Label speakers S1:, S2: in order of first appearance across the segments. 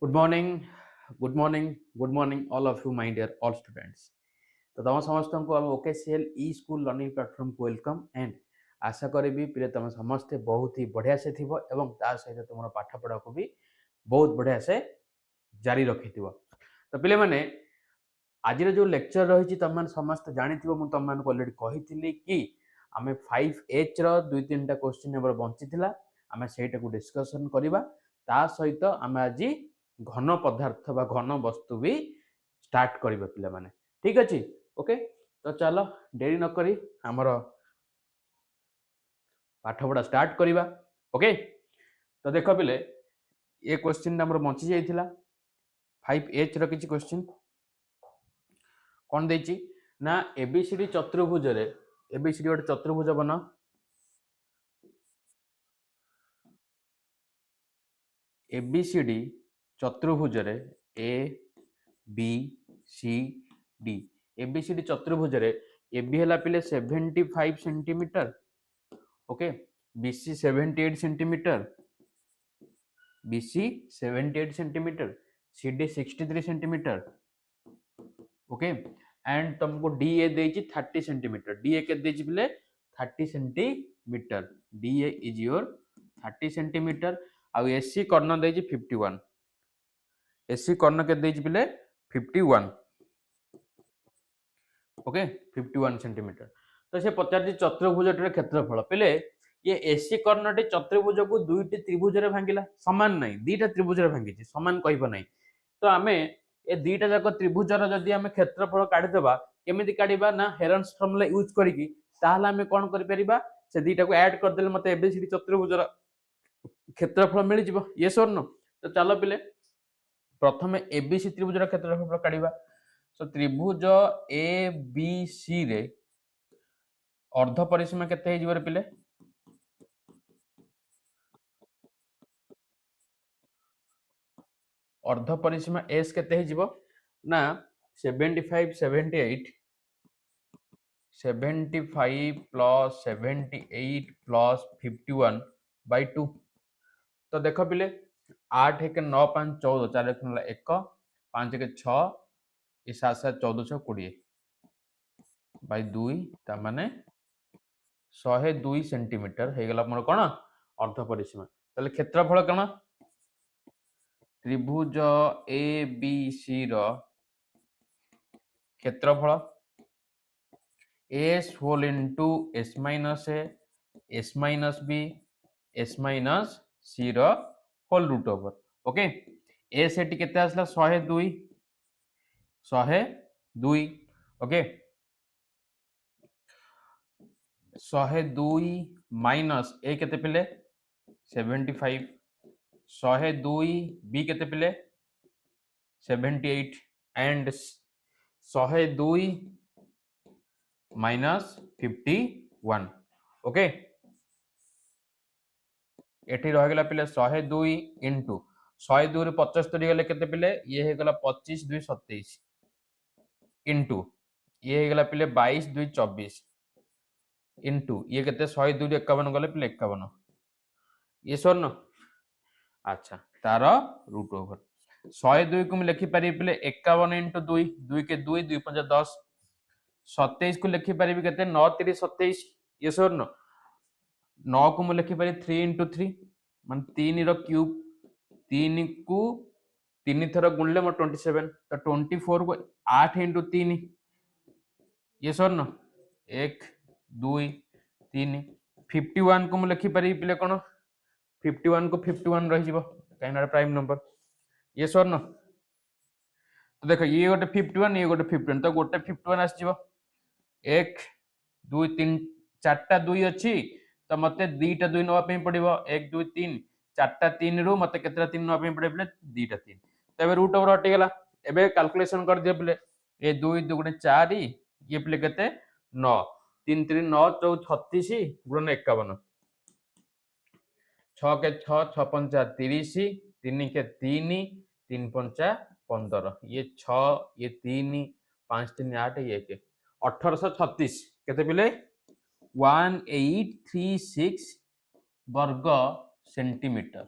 S1: Good morning good morning all of you my dear all students. तो तुम समस्त को हम OKCL e school learning platform को वेलकम एंड आशा करी पे तुम समस्ते बहुत ही बढ़िया से थी सहित तुम पाठ पढ़ा को भी बहुत बढ़िया से जारी रखी तो पे मैंने आज जो लेक्चर रही तुम मैंने समस्त जानी मुझे तुम मैं अलरेडी कही कि आम 5H दुई तीन टा क्वेश्चन एवर बंची आम से डिस्कसन करवा सहित आम आज घन पदार्थ बा घन वस्तु भी स्टार्ट करिबा पिला माने ठीक अछि ओके। तो चलो देरी न करी हमर पाठ पढ़ा स्टार्ट करिबा ओके। तो देखो पिले ये क्वेश्चन हमर बंची जाइथिला 5H रो किछि क्वेश्चन कोन देछि ना एबीसीडी चतुर्भुज रे एबीसीडी गोटे चतुर्भुज बना एबीसीडी चतुर्भुज रे A B C D ABCD चतुर्भुज रे एबी हला पिले 75 centimetre okay BC 78 centimetre BC 78 centimetre CD 63 centimetre okay and तुमको डीए देछि 30 सेंटीमीटर डीए के देछि पिले 30 centimetre DA is your 30 centimetre आ एसी कर्ण देछि 51 एसी कर्ण के देछि पिले 51 ओके 51 सेंटीमीटर। तो से पचार चतुर्भुजटर क्षेत्रफल पिले ये एसी कर्णटी चतुर्भुज को दुईटी त्रिभुज रे भांगिला समान नहीं दीटा त्रिभुज रे भांगी समान कहब नहीं। तो आमे ए दीटा जाक त्रिभुजर जदि आमे क्षेत्रफल काढी देबा केमिति काढीबा ना हेरन्स फॉर्मूला यूज करिकि ताहला आमे कोन करि परिबा से दीटा को ऐड कर देले मते एबीसीडी चतुर्भुजर क्षेत्रफल मिल जिवो यस और नो। तो चलो पिले प्रथमे एबीसी त्रिभुजर क्षेत्रफल काढीबा। सो त्रिभुज ए बी सी रे अर्ध परिसीमा केते हे जिवरे पिले अर्ध परिसीमा एस केते हे जिवो ना 75 78 75 प्लस 78 प्लस 51 बाय 2। तो देख पिले 8 एक 9 5 14 4 एक 1 5 एक 6 ये 7 7 14 20 बाय 2 ता माने 102 सेंटीमीटर हे गला मोर कोन अर्ध परिसीमा। ताले क्षेत्रफल कोन त्रिभुज ए बी सी रो क्षेत्रफल s whole into S minus a s minus b s minus c रो whole root over okay. S एटी केते आसला 102 102 ओके 102 माइनस ए केते पिले 75 102 बी केते पिले 78 एंड 102 माइनस 51 ओके। एठी रह गला पिले 102 इंटू 102 रे 75 गले केते पिले ये हे गला 25 2 27 इंटू ये हे गला पिले 22 2 24 इंटू ये केते 102 रे 51 गले पिले 51 ये सोन अच्छा तार रूट ओवर 102 को मैं लिखि पारि पिले 51 इंटू 2 2 के 2 2 5 10 27 को लिखि पारि केते 9 3 27 ये सोन 9 को मैं लिखि पारि 3 इंटू 3 मान 3 रो क्यूब 3 को 3 थर गुणले मो 27 तो 24 को 8 इंटू 3 ये सोन 1 2 3 51 को मैं लिखि पारि पिले कोन 51 को 51 रही जीवो काइना प्राइम नंबर ये सर न। तो देखो ये गोटे 51 ये गोटे 51 तो गोटे 51 आस जीवो 1 2 3 चारटा 2 अछि तो मते दीटा 2 नवा पे पड़िबो 1 2 3 चारटा 3 रु मते केतरा 3 नवा पे पड़े दीटा 3 तो एबे रूट ओवर हटि गेला। एबे कैलकुलेशन कर दिए पिले ए 2 2 गुणे 4 ये पिले केते 9 3 3 9 14 36 गुणे 51 6 के 6 6 पंचा 30 3 के 3 3 पंचा 15 ये 6 ये 3 5 3 8 ये 1 1836 केते पिले 1836 वर्ग सेंटीमीटर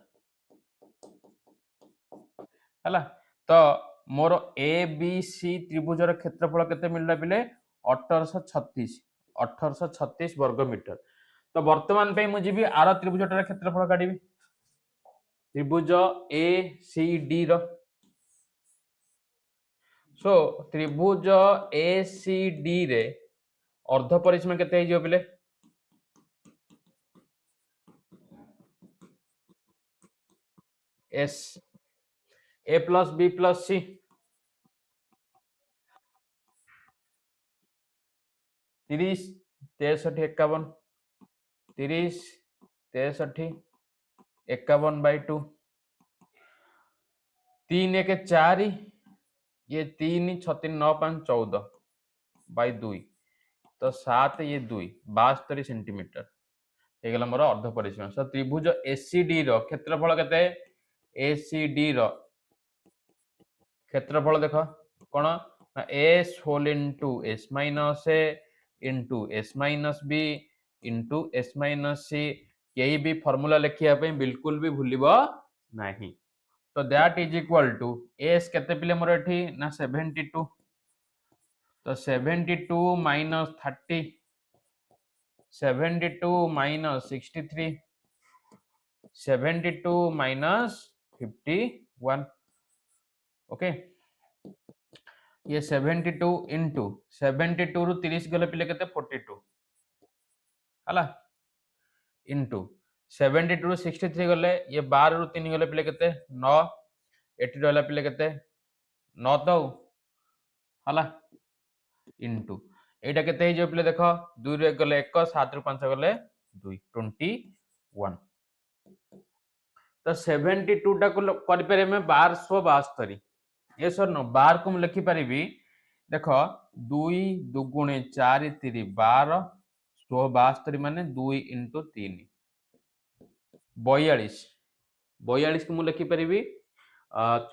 S1: है तो मोर ए बी सी त्रिभुजर क्षेत्रफल केते मिलला पिले 1836 वर्ग मीटर। तो वर्तमान पे मुझे भी आर त्रिभुजटार क्षेत्रफल काढिबी त्रिभुज ए सी डी रो। सो त्रिभुज ए सी डी रे अर्ध परिसीमा केते हो पिले s a plus b plus c 30 63 51 30 63 51/2 3 1 4 ये 3 6 3 9 5 14/2 तो 7 ये 2 72 सेंटीमीटर ये गला मोर अर्ध परिसीमा। सो त्रिभुज एसीडी रो क्षेत्रफल केते एसीडी रो क्षेत्रफल देख कौन S whole into S minus A into S minus B into S minus C यही भी फॉर्मूला लिखिया पे बिल्कुल भी भूलिबो नहीं। तो that is equal to s केते पिले मोर एठी ना 72 तो 72 माइनस 30 72 माइनस 63 72 माइनस 51 ओके ये 72 इंटू 72 रु 30 गले पिले केते 42 हला इंटू 72 रु 63 गले ये 12 रु 3 गले पिले केते 9 एटी रहला पिले केते 9 तो हला इंटू एटा केते हे जो पिले देखो 2 रु 1 गले 1 7 रु 5 गले 2 21 तो 72 टा को कर पारे में 1272 ये सर नो 12 को मैं लिखि परिबी देखो 2 दुगुणे 4 3 12 172 माने 2 इंटू 3 42 42 को मैं लिखि परिबी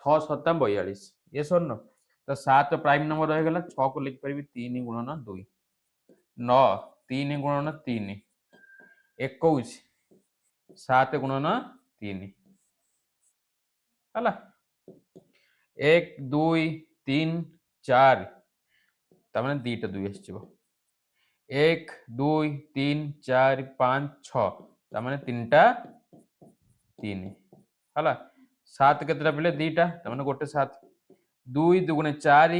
S1: 6 7 42 ये सर नो तो 7 प्राइम नंबर रह गला 6 को लिखि परिबी 3 गुणन 2 9 3 गुणन 3 21 7 गुणन 3 हला 1 2 3 4 तमने दीटा 2 आसीबो 1 2 3 4 5 6 तमने 3टा 3 हला 7 केतरा पिले दीटा तमने गोटे 7 2 दुगुणे 4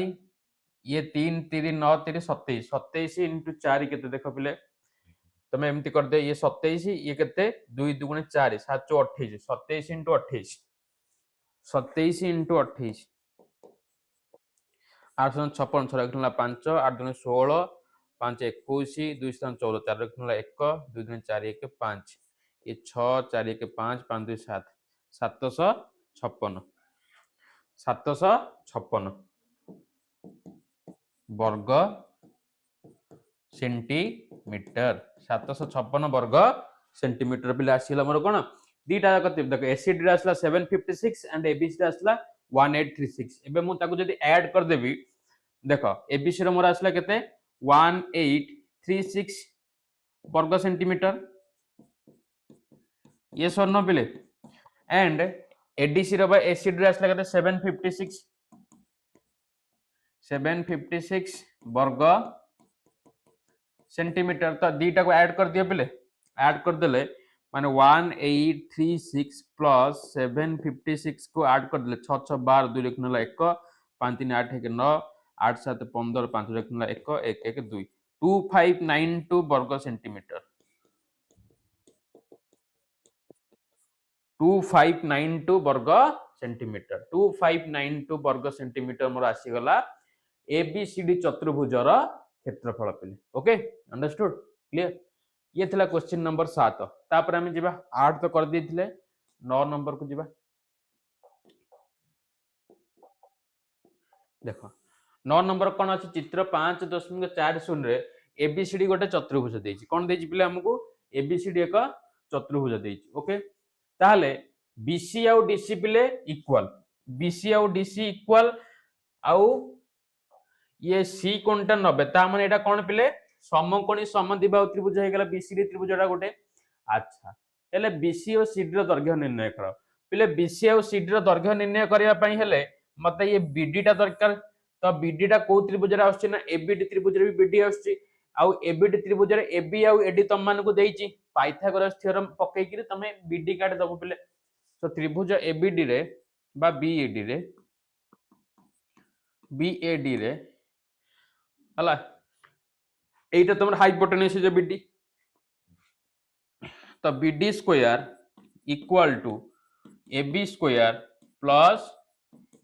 S1: ये 3 3 9 3 27 27 इंटू 4 केते देखो पिले तमे एमती कर दे ये 27 ये केते 2 दुगुणे 4 7 28 27 इंटू 28 27 इंटू 28 8 56 6 रखला 5 8 दुने 16 5 21 2 14 4 रखला 1 2 दुने 4 1 5 ये 6 4 1 5 5 2 7 756 756 वर्ग सेंटीमीटर 756 वर्ग सेंटीमीटर पिले आसीला मोर कोन दीटा जाक देख एसीडी आसला 756 एंड एबीसी आसला 1836 एबे मु ताको जदी ऐड कर देबी देखो एबीसी रो मोर आसला केते 1836 वर्ग सेंटीमीटर ये सरनो पिले एंड एडीसी रो बा एसीडी आसला केते 756 वर्ग सेंटीमीटर तो दीटा को ऐड कर दियो पिले ऐड कर देले माने 1836 प्लस 756 को ऐड कर देले 6 6 12 2 लिख नला 1 5 3 8 1 9 8 7 15 5 लिख नला 1 1 1 2 2592 वर्ग सेंटीमीटर 2592 वर्ग सेंटीमीटर 2592 वर्ग सेंटीमीटर मोर आसी गला एबीसीडी चतुर्भुजर क्षेत्रफल पिले ओके अंडरस्टूड क्लियर ये थिला क्वेश्चन नंबर 7 तापर हम जिबा 8 तो कर दिथिले 9 नंबर को जिबा देखो 9 नंबर कोन अछि चित्र 5.40 रे एबीसीडी गोटे चतुर्भुज देछि कोन देछि पिले हमकु एबीसीडी एक चतुर्भुज देछि ओके ताहले बीसी आउ डीसी पिले इक्वल बीसी आउ डीसी इक्वल आउ ये सी कोनटा 90 ता माने एटा कोन पिले समकोणी समद्विबाहु त्रिभुज हे गेला बीसीडी त्रिभुजटा गोटे अच्छा हेले बीसी और सीडी रो दैर्घ्य निर्णय करो पिले बीसी और सीडी रो दैर्घ्य निर्णय करिया पई हेले मते ये बीडी टा दरकार तो बीडी टा को त्रिभुज रे आछी ना एबीडी त्रिभुज रे भी बीडी आछी आउ एबीडी त्रिभुज रे एबी आउ एडी तम मान को देइची पाइथागोरस थ्योरम पकई कि तमे बीडी काट दबो पिले तो त्रिभुज एबीडी रे बा बीएडी रे हला एटा तुम हाइपोटेन्यूज जो बीडी तो BD square equal to AB square plus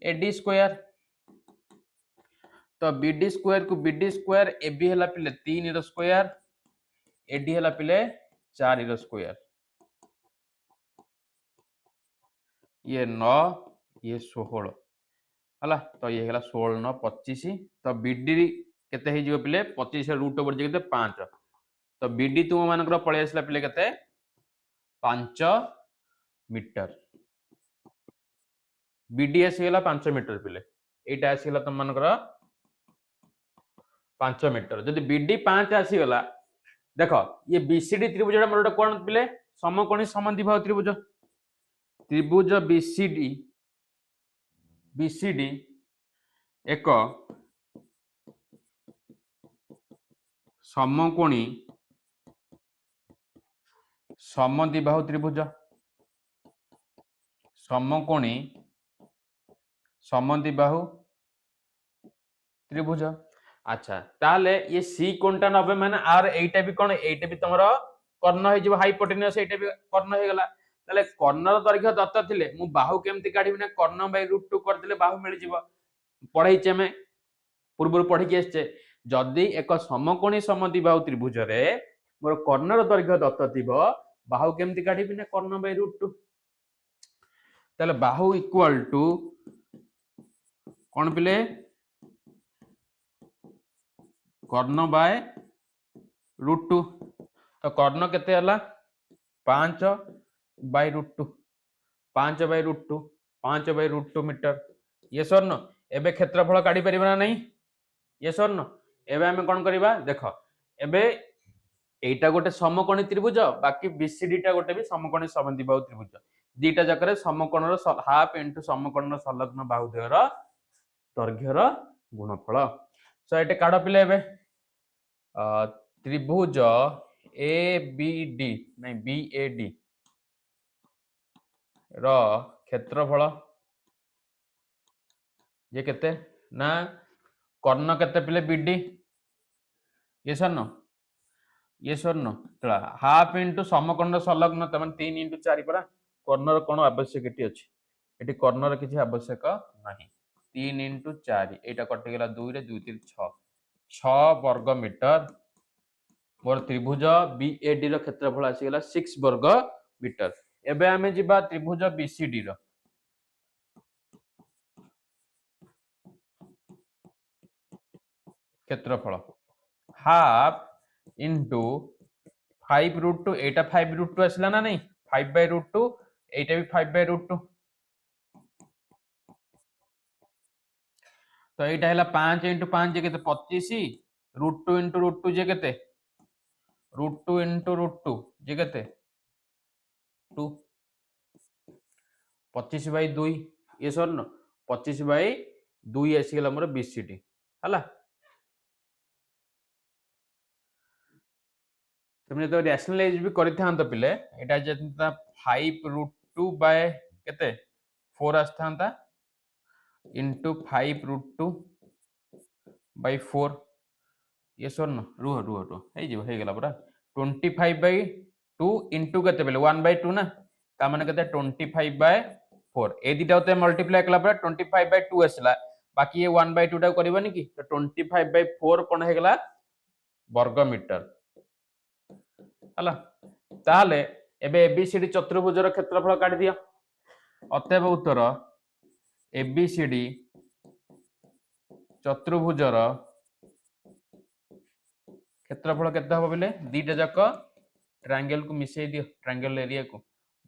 S1: AD square तो बीडी स्क्वायर को बीडी स्क्वायर एबी हला पिले 3 रो स्क्वायर एडी हला पिले 4 रो स्क्वायर ये 9 ये 16 हला तो ये हला 16 9 25 तो बीडी केते हे जिवो पिले 25 रूट ओवर जे केते 5 तो बीडी तुम मानकर पळे आसला पिले केते 5 मीटर बीडी आसीगला 5 मीटर पिले एटा आसीगला तुम मानकर 5 मीटर जदि बीडी 5 आसीगला देखो ये बीसीडी त्रिभुज मोर कोन पिले समकोणी समद्विबाहु त्रिभुज त्रिभुज बीसीडी एक समकोणी समद्विबाहु त्रिभुज समकोणी समद्विबाहु त्रिभुज अच्छा ताले ये सी कोणटा नबे माने आर एटा भी कोन एटा भी तमरो कर्ण हे जिवो हाइपोटेन्यूज एटा भी कर्ण हे गला ताले कर्णर दैर्घ्य दत्त थिले मु बाहु केमति काढिबि ना कर्ण बाय √2 कर दिले बाहु मिल जिवो पढाई छेमे पूर्व पढ़ी के आछे जदि एक समकोणी समद्विबाहु त्रिभुज रे मोर कर्णर दैर्घ्य दत्त थिबो बाहु केमति काढिबि ना कर्ण बाय √2 ताले बाहु इक्वल टू कोन पिले कर्ण बाय √2 तो कर्ण केते हला 5 बाय √2 5 बाय √2 5 बाय √2 मीटर ये सर न एबे क्षेत्रफल काढी परिबा ना नहीं ये सर न एबे हमें कोन करबा देखो एबे एटा गोटे समकोणी त्रिभुज बाकी बीसीडी टा गोटे भी समकोणी समद्विबाहु त्रिभुज दीटा जकरे समकोणर हाफ इनटू समकोणर संलग्न बाहुद्वयर दैर्घ्यर गुणफल सो एटे काढ पिले एबे त्रिभुज एबीडी नहीं बीएडी रो क्षेत्रफल ये केते ना कर्ण केते पिले बीडी ये सर न तला हाफ इनटू समकोण संलग्न तमन 3 इनटू 4 परा कर्णर कोन आवश्यकटी अछि एटी कर्णर किछि आवश्यक नाही 3 इनटू 4 एटा कटि गेला 2 रे 2 3 6 6 वर्ग मीटर मोर त्रिभुज बीएडी रो क्षेत्रफल आसी गेला 6 वर्ग मीटर एबे हमें जिबा त्रिभुज बीसीडी रो क्षेत्रफल हाफ इनटू 5√2 एटा 5√2 आसला ना नहीं 5/√2 एटा भी 5/√2 तो एटा हैला 5 इनटू 5 जे केते 25 √2 इनटू √2 जे केते √2 इनटू √2 जे केते 2 25/2 ये सर न 25/2 आसी गेला हमर बीसीडी हला तुमने तो रैशनलाइज भी करि थांत पिले एटा जेता 5√2 बाय केते 4 आस्थांता इनटू 5√2 बाय 4 ये सर न रुह हे जिवो हे गेला पूरा 25/2 इनटू केते बेले 1/2 ना ता माने केते 25/4 ए दिटा होते मल्टीप्लाई कला पर 25/2 आसला बाकी ये 1/2 टा करबनी की तो 25/4 कोन हे गेला वर्ग मीटर हला ताले एबे एबीसीडी चतुर्भुजर क्षेत्रफल काढी दियो अतएव उत्तर एबीसीडी चतुर्भुजर क्षेत्रफल केते हो बोले दीटा जाक ट्रायंगल को मिसई दियो ट्रायंगल एरिया को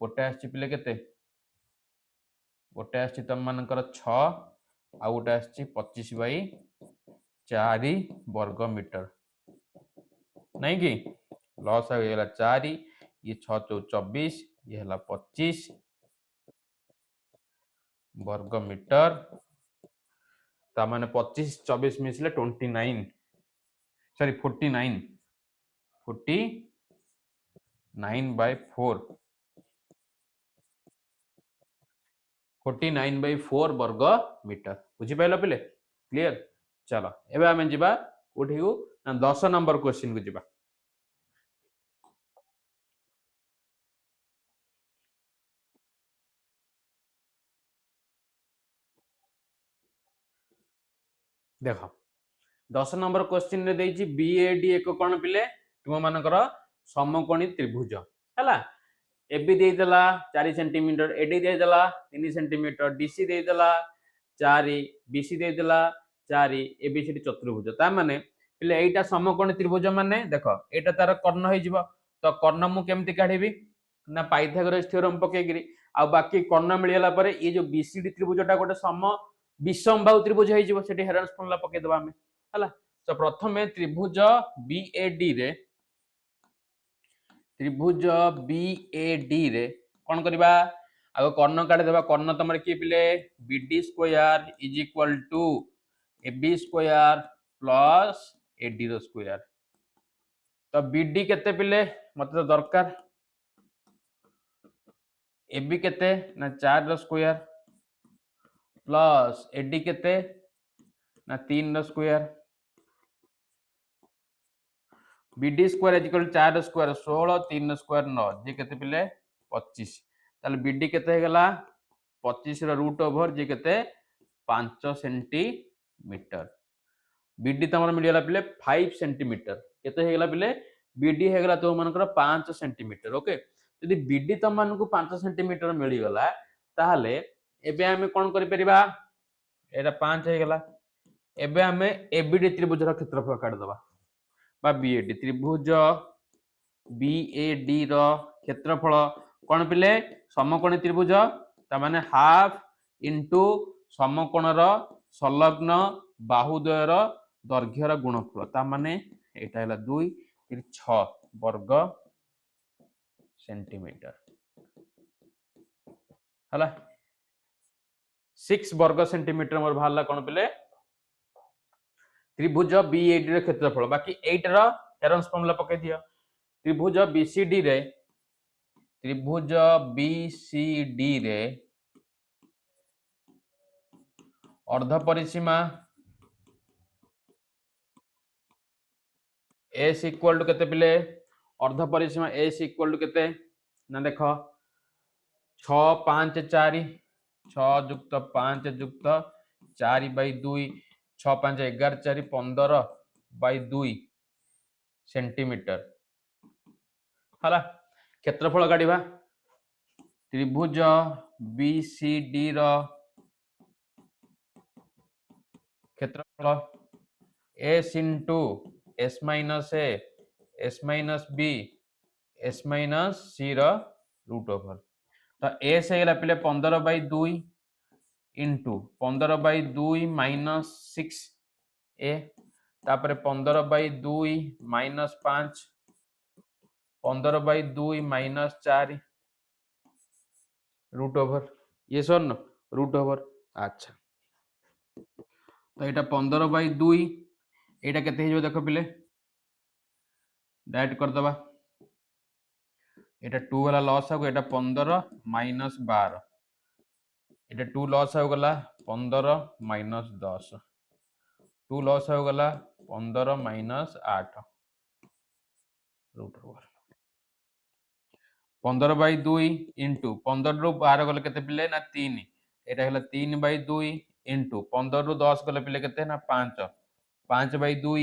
S1: गोटे आछि पिले केते गोटे आछि तम मानकर 6 आ गोटे आछि 25/4 वर्ग मीटर नहीं कि लॉस आ गेला 4 ये 6 24 ये हला 25 वर्ग मीटर तामाने 25 24 मिसले 29 सॉरी 49 by 4 49 by 4 वर्ग मीटर बुझी पाइल पिले क्लियर चलो एबे आमे जिबा उठी को 10 नंबर क्वेश्चन को जिबा देखो 10 नंबर क्वेश्चन रे देछि बीएडी एक कोण पिले तुम मानकर समकोणी त्रिभुज हैला एबी दे देला 4 सेंटीमीटर एडी दे देला 3 सेंटीमीटर डीसी दे देला 4 बीसी दे देला 4 एबीसीडी चतुर्भुज ता माने पिले एटा समकोणी त्रिभुज माने देखो एटा तार कर्ण होई जिवो तो कर्ण मु केमति काढिबी ना पाइथागोरस थ्योरम पकेगिरी आ बाकी कर्ण मिलियला परे ये जो बीसीडी त्रिभुजटा गोटे सम विषमबाहु त्रिभुज होई जिवो सेठी हेरन्स फॉर्मूला पके दबा हमें हला तो प्रथमे त्रिभुज बीएडी रे त्रिभुज बीएडी रे कोन करबा आगो कर्ण काढे देबा कर्ण तमरे की पिले BD square is equal to AB square plus AD रो स्क्वायर तो बीडी केते पिले मते तो दरकार एबी केते ना 4 रो स्क्वायर प्लस एडी केते ना 3 रो square BD square is equal 4 square 16 3 square 9 जे केते पिले 25 ताले बीडी केते हेगला 25 रो रूट ओवर जे केते 5 सेंटीमीटर बीडी तमर मिलियला पिले 5 सेंटीमीटर केते हेगला पिले बीडी हेगला तो मानकर 5 सेंटीमीटर ओके यदि बीडी तम मान को 5 सेंटीमीटर मिली गला ताहले एबे हमें कोन करि परिबा एटा 5 हेगला एबे हमें एबीडी त्रिभुज रो क्षेत्रफल काढ दबा बा बीएडी त्रिभुज बीएडी रो क्षेत्रफल कोन पिले समकोणी त्रिभुज ता माने हाफ इनटू समकोण रो संलग्न बाहुद्वय रो दैर्घ्य रो गुणफल ता माने एटा हला 2 6 वर्ग सेंटीमीटर हला 6 वर्ग सेंटीमीटर मोर भाला कोन पिले त्रिभुज बीएडी रो क्षेत्रफल बाकी 8 रो हेरन्स फॉर्मूला पके दियो त्रिभुज बीसीडी रे अर्ध परिसीमा एस इक्वल टू केते पिले अर्ध परिसीमा एस इक्वल टू केते ना देखो 6 5 4 6 जुक्त 5 जुक्त 4 by 2 6 5 11 4 15 by 2 सेंटीमीटर हला क्षेत्रफल काढिबा त्रिभुज बीसीडी रो क्षेत्रफल s into S minus a s minus b s minus c रो रूट ओवर तो एस हेगला पिले 15 by 2 इंटू 15 by 2 माइनस 6 ए तापरे 15 by 2 minus 5 15 by 2 minus 4 root over ये सर न रूट ओवर अच्छा तो एटा 15 by 2 एटा केते हे जो देखो पिले डायरेक्ट कर दबा एटा 2 वाला लॉस हो एटा 15 माइनस 12 एटा 2 लॉस हो गला 15 माइनस 10 2 लॉस हो गला 15 minus 8 root over 15 by 2 into 15 रु 12 गले केते पिले ना 3 एटा हला 3 by 2 इंटू 15 रु 10 गले पिले केते ना 5 5 by 2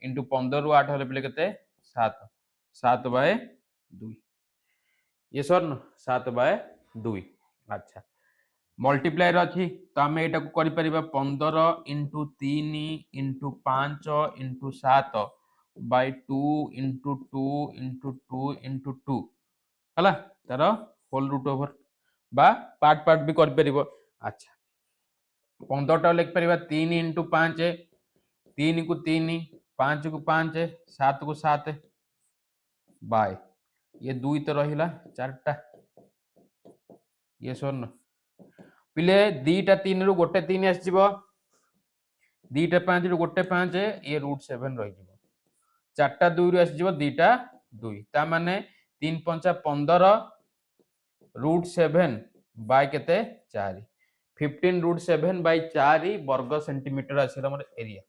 S1: इंटू 15 रु 8 गले पिले केते 7 7 by 2 ये सर न 7 by 2 अच्छा मल्टीप्लाई अच्छी तो आम यहाँ को कर 15 into 3 into 5 into 7 by 2 into 2 into 2 into 2 है तार होल रूट ओवर बा पार्ट पार्ट भी कर पार अच्छा 15 टा लिख पार 3 इंटू 5 3 को 3 5 को 5 7 को 7 बाय ये 2 तो रहा 4टा ये सुन पिले 2टा 3 रु गोटे 3 आसीबो 2टा 5 रु गोटे 5 ये √7 रही जिवो 4टा 2 रु आसीबो 2टा 2 ता माने 3 5 15 √7 बाय केते 4 15 √7 बाय 4 वर्ग सेंटीमीटर आसीला हमर एरिया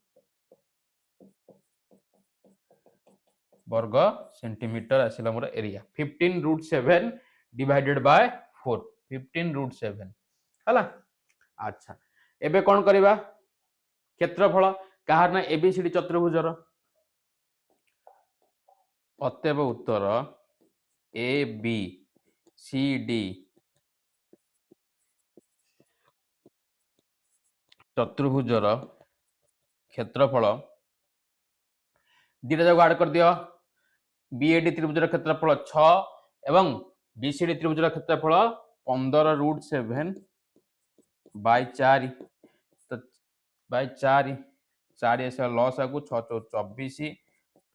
S1: वर्ग सेंटीमीटर आसीला हमर एरिया 15 √7 डिवाइडेड बाय 4 15 √7 हला अच्छा एबे कोन करबा क्षेत्रफल कहार ना एबीसीडी चतुर्भुजर अतएव उत्तर ए बी सी डी चतुर्भुजर क्षेत्रफल दीटा जगह ऐड कर दियो बीएडी त्रिभुजर क्षेत्रफल 6 एवं बीसीडी त्रिभुजर क्षेत्रफल 15 √7 बाय 4 तो बाय 4 4 ऐसा लॉस आगु 6 24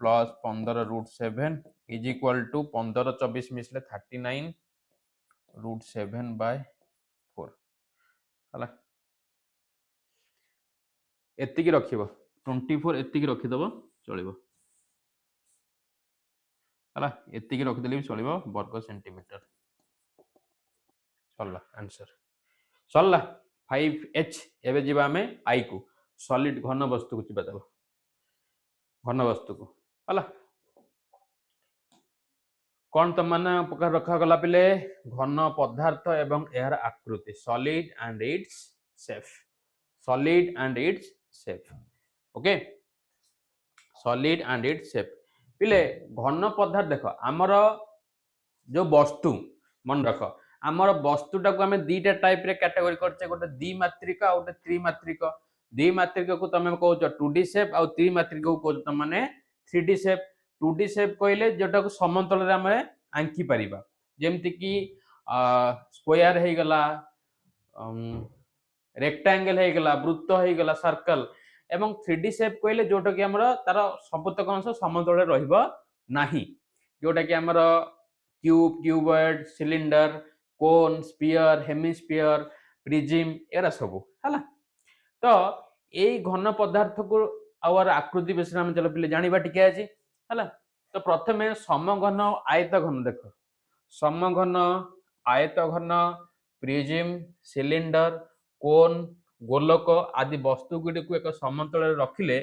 S1: प्लस 15 √7 इज इक्वल टू 15 24 मिसले 39 √7 बाय 4 हला एतिकी रखिबो 24 एतिकी रखि दबो चलिबो हला एतिकी रखि देली चलिबो वर्ग सेंटीमीटर चलला आंसर चलला 5h एबे जिबा हमें आई को सॉलिड घन वस्तु को जिबा दबो घन वस्तु को हला कौन तो मन प्रकार रखा गला पिले घन पदार्थ एवं यार आकृति solid and its shape solid and its shape okay solid and its shape पिले घन पदार्थ देखो आमर जो वस्तु मन रख आमर वस्तुटा को आम दीटा टाइप रे कैटेगरी करछे गोटे द्विमात्रिक आ गोटे त्रिमात्रिक द्विमात्रिक को तमे कहउछ 2D शेप आ त्रिमात्रिक को कहउछ तमने 3D शेप 2D शेप कहले जोटा को समतल रे हमें आंकी परिबा जेमति कि स्क्वायर हे गला रेक्टेंगल हे गला वृत्त हे गला सर्कल एवं 3D शेप कहले जोटा कि हमर तार सबतक अंश समतल रे रहइबो नाही जोटा कि हमर क्यूब क्यूबॉइड सिलिंडर कोन स्फीयर हेमिस्फीयर प्रिज्म एरा सब हला तो एई घन पदार्थ को और आकृति विषय हम चलो पिले जानिबा टिके अछि हला तो प्रथमे समघन आयत घन देखो समघन आयत घन प्रिज्म सिलिंडर कोन गोलक आदि वस्तु गुडी को एक समतल रे रखिले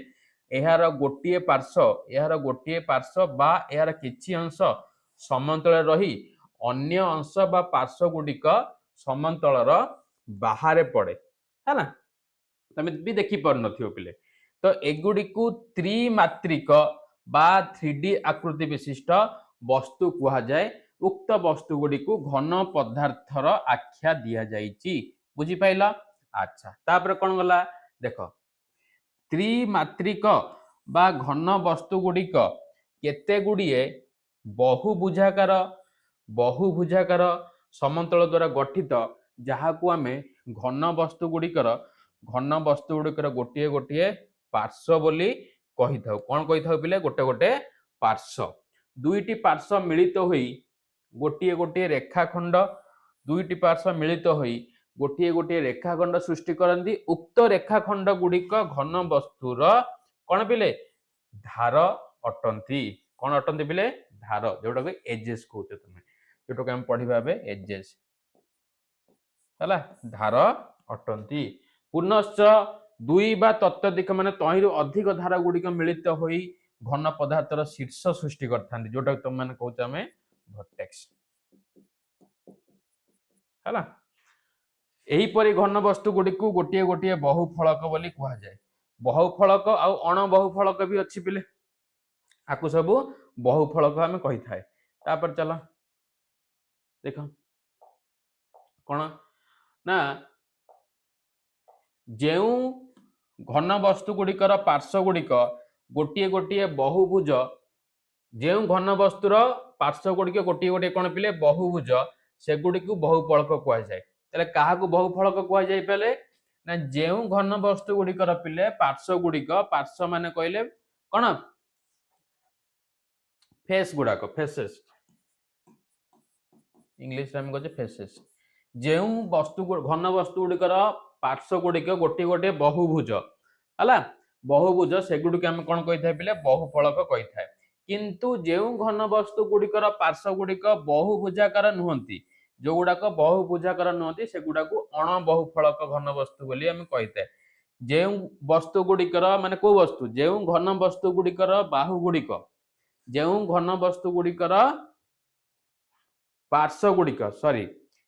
S1: एहार गोटिए पार्श्व बा एहार किछि अंश समतल रही अन्य अंश बा पार्श्व गुडिक समतलर बाहर पड़े है ना तमे भी देखि पर नथियो पिले तो एगुडी को त्रिमात्रिक बा 3D आकृति विशिष्ट वस्तु कुहा जाए उक्त वस्तु गुडी को घन पदार्थर आख्या दिया जाइछि बुझी पाइला अच्छा तापर कोन गला देखो त्रिमात्रिक बा घन वस्तु गुडिक केते गुडिए बहुभुजाकार समतल द्वारा गठित जहा को आमे घन वस्तु गुडिकर गोटे गोटे पार्श्व बोली कहि थाउ कोन कहि थाउ पिले गोटे गोटे पार्श्व दुईटी पार्श्व मिलित होई गोटे गोटे रेखाखंड दुईटी पार्श्व मिलित होई गोटे गोटे रेखाखंड सृष्टि करंती उक्त रेखाखंड गुडिक घन वस्तुर कोन पिले धार अटंती कोन अटंती पिले धार जोटा को एजेस कहते तुमे जोटा को हम पढिबा बे एजेस हला धार अटंती पुनश्च दुई बा तत्वधिक माने तहिरु अधिक धारा गुडिक मिलित होई घन पदार्थर शीर्ष सृष्टि करथांती जोटा तुम माने कहउछ हमें वर्टेक्स हला एही परि घन वस्तु गुडी को गोटिए गोटिए बहुफलक बोली कुहा जाय बहुफलक आ अण बहुफलक भी अछि पिले आकु सब बहुफलक हमें कहि थाए तापर चला देखो कोन ना जेउ घन वस्तु गुडिकर पार्श्व गुडिक गोटिए गोटिए बहुभुज जेउ घन वस्तुर पार्श्व गुडिक गोटिए गोटिए कोन पिले बहुभुज से गुडी को बहुफलक कुहा जाय तले काहा को बहुफलक कुहा जाय पले ना जेउ घन वस्तु गुडिकर पिले पार्श्व माने कहले कोन फेस गुडाको फेसेस इंग्लिश में कहजे फेसेस जो वस्तु घन वस्तु गुड़िकर पार्श्व गुड़िक गोटे गोटे बहुभुज है बहुभुज सेगुड़ी आम कौन कही पे बहुफलक कही था किंतु जो घन वस्तु गुड़िकर पार्श्व गुड़िक बहुभुजाकार नुहति जो गुड़ाक बहुभुजाकार नुहति सेगुड़ा को अण बहुफलक घन वस्तु बोली आम कही था जो वस्तु गुड़िकर माने को वस्तु जो घन वस्तु गुड़िकर बाहु गुड़िक जो घन वस्तु गुड़िकर पार्श्व गुड़िक सॉरी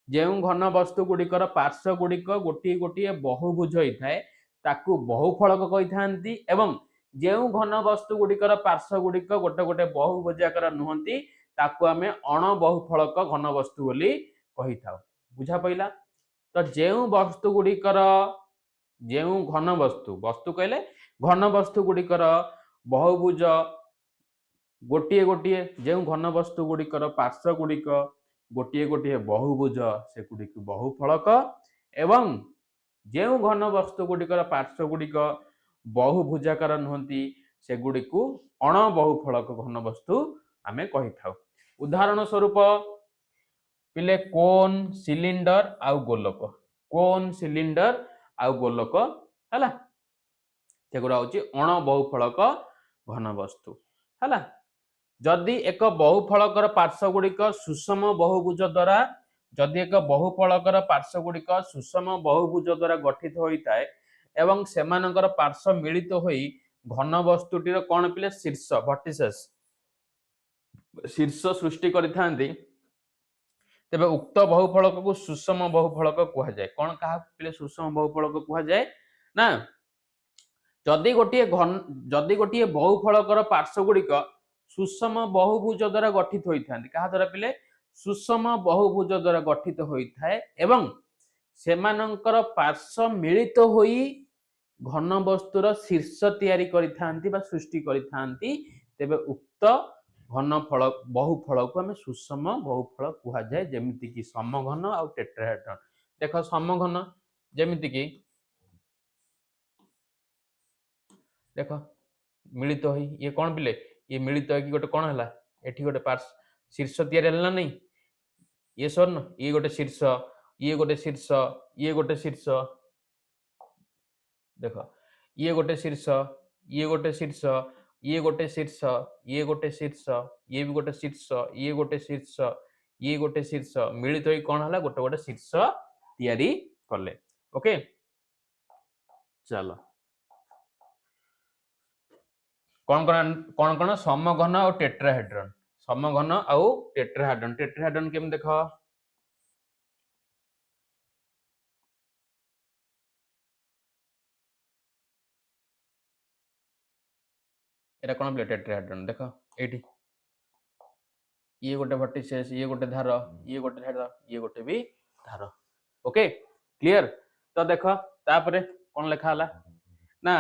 S1: जो घन वस्तु गुड़िकर पार्श्व गुड़िक गोटे गोटे बहुभुज होता है ताकू बहुफलक कही था एवं जो घन वस्तु गुड़िकर पार्श्व गुड़िक गोटे गोटे बहुभुजाकार नुहति ताकू आमे अण बहुफलक घन वस्तु बोली कही था बुझा पइला तो जो वस्तु गुड़िकर जो घन वस्तु वस्तु कहले घन वस्तु गुड़िकर बहुभुज गोटे गोटे जो घन वस्तु गुड़िकर पार्श्व गुड़िक गोटे गोटे बहुभुज से गुड़िक बहुफलक एवं जो घन वस्तु गुड़िकर पार्श्व गुड़िक बहुभुजाकार नुहति से गुड़िक अण बहुफलक घन वस्तु आमे कही था उदाहरण स्वरूप पिले कोन सिलिंडर आउ गोलक कोन सिलिंडर आउ गोलक है सेगुड़ा हूँ अण बहुफलक घन वस्तु है जदि एक बहुफलकर पार्श्व गुड़िक सुषम बहुभुज द्वारा जदि एक बहुफलकर पार्श्व गुड़िक सुषम बहुभुज द्वारा गठित होता है एवं सेमानकर पार्श्व मिलित होई घन वस्तुटीर कौन पिले शीर्ष वर्टिसेस शीर्ष सृष्टि करिथांती तेबे उक्त बहुफलक को सुषम बहुफलक कहा जाए कौन कहा पिले सुषम बहुफलक कहा जाए ना जदि गोटे बहुफलकर पार्श्व गुड़िक सुषम बहुभुज द्वारा गठित होता है क्या द्वारा पिले सुषम बहुभुज द्वारा गठित होता है एवं सेमानंकर पार्श्व मिलित होई घन वस्तुर शीर्ष तैयारी करिथांती बा सृष्टि करिथांती तेबे उक्त घन फल बहुफल को आम सुषम बहुफल कह जाए जमीती कि समघन आ टेट्राहेड्रन देख समघन जमीती कि देख मिलित होई ये कौन पिले ये मिलित होई कि गोटे कौन है एठी गोटे पार्श्व शीर्ष तैयारी है ना नहीं ये स्वर्ण ये गोटे शीर्ष ये गोटे शीर्ष ये गोटे शीर्ष देख ये गोटे शीर्ष ये गोटे शीर्ष ये गोटे शीर्ष ये गोटे शीर्ष ये भी गोटे शीर्ष ये गोटे शीर्ष ये गोटे शीर्ष मिलित होई कौन है गोटे गोटे शीर्ष तैयारी कले ओके चलो कौन कौन कौन कौन समघन और टेट्राहेड्रन समघन और टेट्राहेड्रन केम देख एटा कौन प्ले टेट्राहेड्रन देख एठी ये गोटे वर्टिसेस ये गोटे धार ये गोटे धार ये गोटे भी धार ओके क्लियर तो देख तापरे कौन लिखा हला ना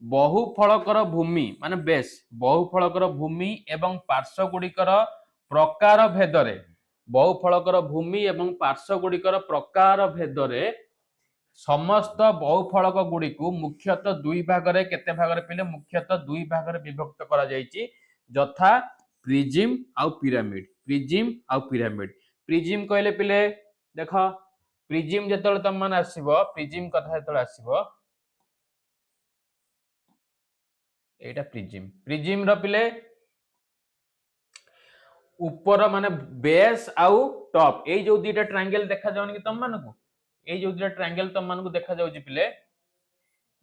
S1: बहुफलकर भूमि माने बेस बहुफलकर भूमि एवं पार्श्व गुड़िकर प्रकार भेदरे बहुफलकर भूमि एवं पार्श्व गुड़िकर प्रकार भेदरे समस्त बहुफलक गुड़ी को मुख्यतः दुई भागरे केते भागरे पिले मुख्यतः दुई भागरे विभक्त करा जायछि यथा प्रिज्म आउ पिरामिड प्रिज्म कहले पिले देख प्रिज्म जेतले तम मान आसीबो प्रिज्म कथा जेतले आसीबो एटा प्रिज्म रो पिले ऊपर माने बेस आउ टॉप ए जो दुईटा ट्रायंगल देखा जाउनी कि तम मानको ये जो दुटा ट्रायंगल तम मान को देखा जाउची पिले